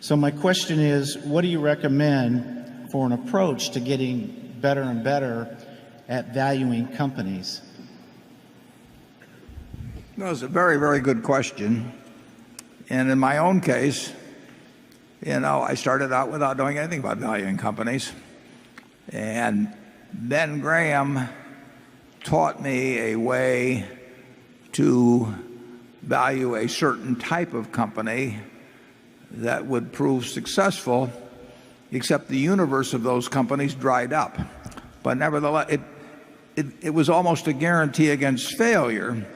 So my question is, what do you recommend for an approach to getting better and better at valuing companies? That was a very, very good question. And in my own case, I started out without knowing anything about valuing companies. And then Graham taught me a way to value a certain type of company that would prove successful, except the universe of those companies dried up. But nevertheless, it was almost a guarantee against failure,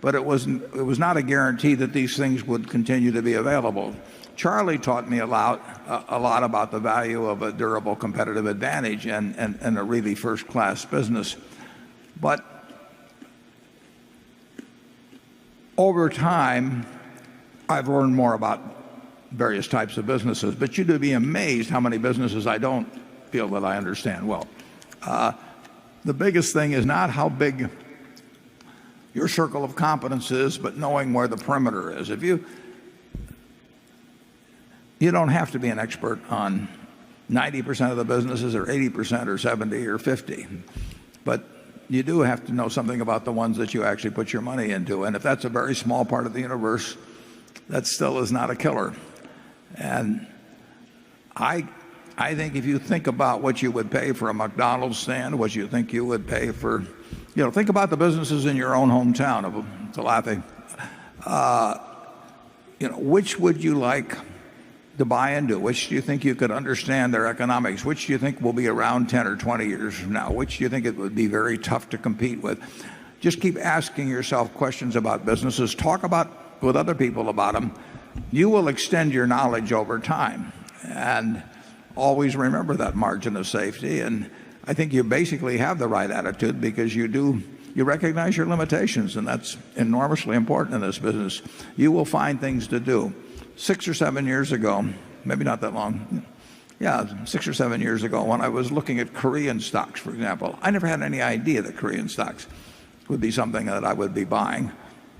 but it was not a guarantee that these things would continue to be available. Charlie taught me a lot about the value of a durable competitive advantage and a really first-class business. But over time, I've learned more about various types of businesses. But you'd be amazed how many businesses I don't feel that I understand well. The biggest thing is not how big your circle of competence is, but knowing where the perimeter is. If you don't have to be an expert on 90% of the businesses or 80% or 70 or 50, but you do have to know something about the ones that you actually put your money into. And if that's a very small part of the universe, that still is not a killer. And I think if you think about what you would pay for a McDonald's stand, what you think you would pay for, think about the businesses in your own hometown of Talathi. Which would you like to buy into? Which do you think you could understand their economics? Which do you think will be around 10 or 20 years from now? Which do you think it would be very tough to compete with? Just keep asking yourself questions about businesses. Talk with other people about them. You will extend your knowledge over time. And always remember that margin of safety. And I think you basically have the right attitude because you recognize your limitations, and that's enormously important in this business. You will find things to do. 6 or 7 years ago, maybe not that long, 6 or 7 years ago, when I was looking at Korean stocks, for example, I never had any idea that Korean stocks would be something that I would be buying.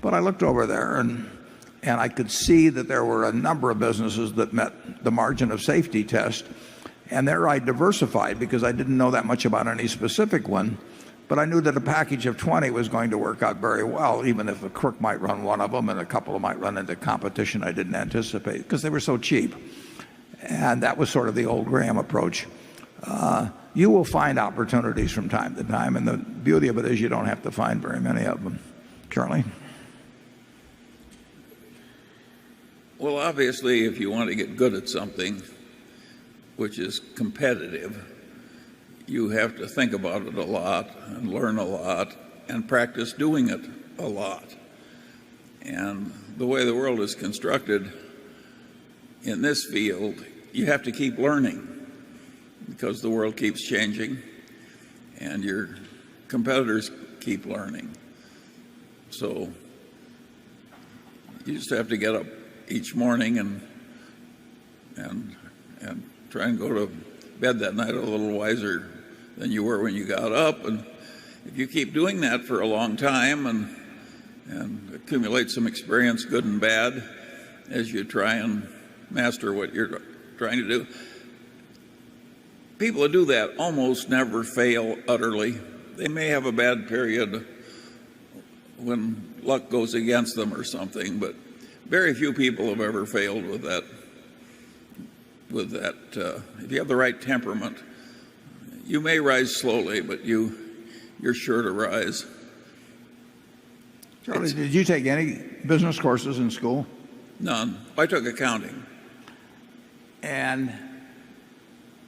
But I looked over there and I could see that there were a number of businesses that met the margin of safety test. And there I diversified because I didn't know that much about any specific one. But I knew that a package of 20 was going to work out very well, even if a crook might run one of them and a couple might run into competition I didn't anticipate because they were so cheap. And that was sort of the old Graham approach. You will find opportunities from time to time, and the beauty of it is you don't have to find very many of them. Charlie? Well, obviously, if you want to get good at something which is competitive, you have to think about it a lot and learn a lot and practice doing it a lot. And the way the world is constructed in this field, you have to keep learning because the world keeps changing and your competitors keep learning. So you just have to get up each morning and try and go to bed that night a little wiser than you were when you got up. And if you keep doing that for a long time and accumulate some experience, good and bad, as you try and master what you're trying to do, people who do that almost never fail utterly. They may have a bad period when luck goes against them or something, but very few people have ever failed with that. If you have the right temperament, you may rise slowly, but you're sure to rise. Charlie, did you take any business courses in school? None. I took accounting. And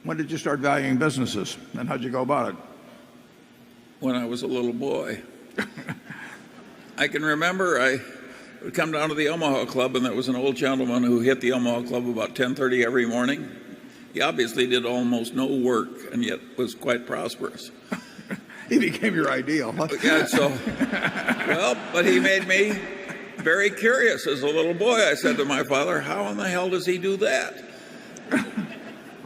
when did you start valuing businesses, and how'd you go about it? When I was a little boy. I can remember I would come down to the Omaha Club, and there was an old gentleman who hit the Omaha Club about 10:30 every morning. He obviously did almost no work and yet was quite prosperous. He became your ideal. Huh? Yeah, but he made me very curious as a little boy. I said to my father, how in the hell does he do that?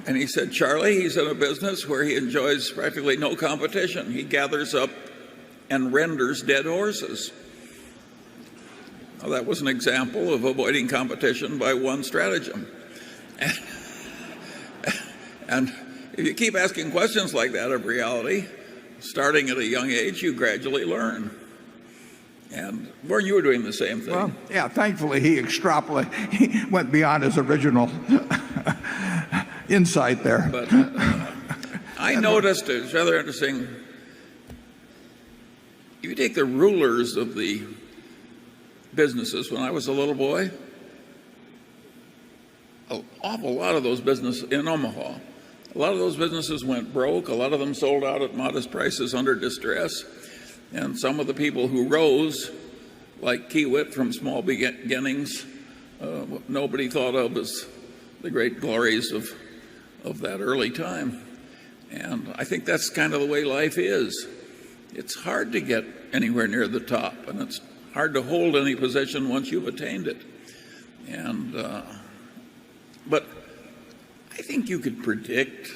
And he said, Charlie, he's in a business where he enjoys practically no competition. He gathers up and renders dead horses. Now, that was an example of avoiding competition by one stratagem. And if you keep asking questions like that of reality, starting at a young age, you gradually learn. And Warren, you were doing the same thing. Well, yeah, thankfully he went beyond his original insight there. But I noticed, it's rather interesting, if you take the rulers of the businesses when I was a little boy, an awful lot of those businesses in Omaha, a lot of those businesses went broke. A lot of them sold out at modest prices under distress. And some of the people who rose, like Kiewit from small beginnings, nobody thought of as the great glories of that early time. And I think that's kind of the way life is. It's hard to get anywhere near the top, and it's hard to hold any position once you've attained it. And but I think you could predict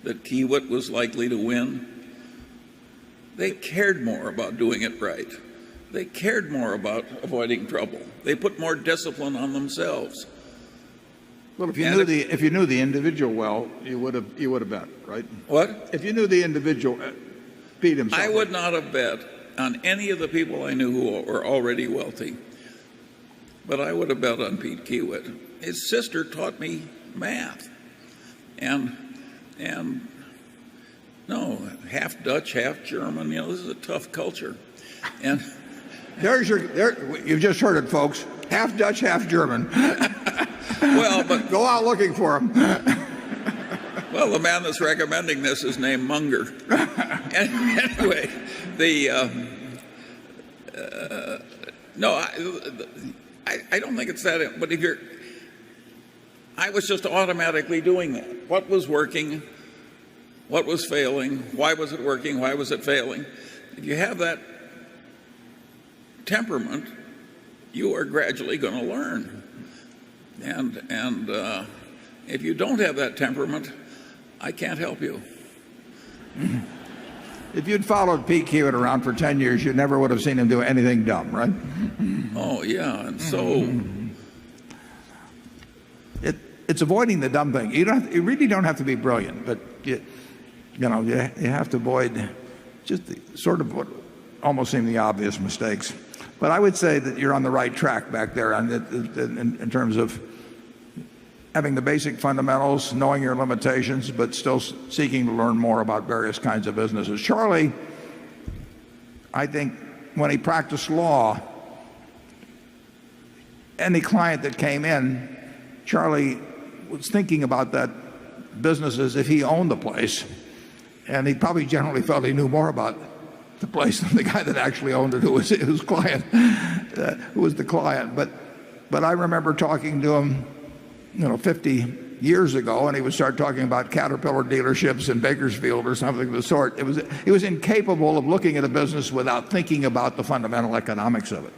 that Kiewit was likely to win. They cared more about doing it right. They cared more about avoiding trouble. They put more discipline on themselves. Well, if you knew the individual well, you would have bet, right? What? If you knew the individual, Pete himself. I would not have bet on any of the people I knew who were already wealthy, but I would have bet on Pete Kiewit. His sister taught me math, and no, half Dutch, half German. You know, this is a tough culture, and you've just heard it, folks. Half Dutch, half German. Well, but go out looking for him. Well, the man that's recommending this is named Munger. Anyway, no, I don't think it's that. But I was just automatically doing that. What was working? What was failing? Why was it working? Why was it failing? If you have that temperament, you are gradually going to learn. And if you don't have that temperament, I can't help you. If you'd followed Pete Kiewit around for 10 years, you never would have seen him do anything dumb, right? Oh, yeah. And so it's avoiding the dumb thing. You really don't have to be brilliant, but you have to avoid just the sort of what almost seem the obvious mistakes. But I would say that you're on the right track back there in terms of having the basic fundamentals, knowing your limitations, but still seeking to learn more about various kinds of businesses. Charlie, I think when he practiced law, any client that came in, Charlie was thinking about that business as if he owned the place. And he probably generally felt he knew more about the place than the guy that actually owned it, who was his client, who was the client. But I remember talking to him, 50 years ago, and he would start talking about Caterpillar dealerships in Bakersfield or something of the sort. He was incapable of looking at a business without thinking about the fundamental economics of it.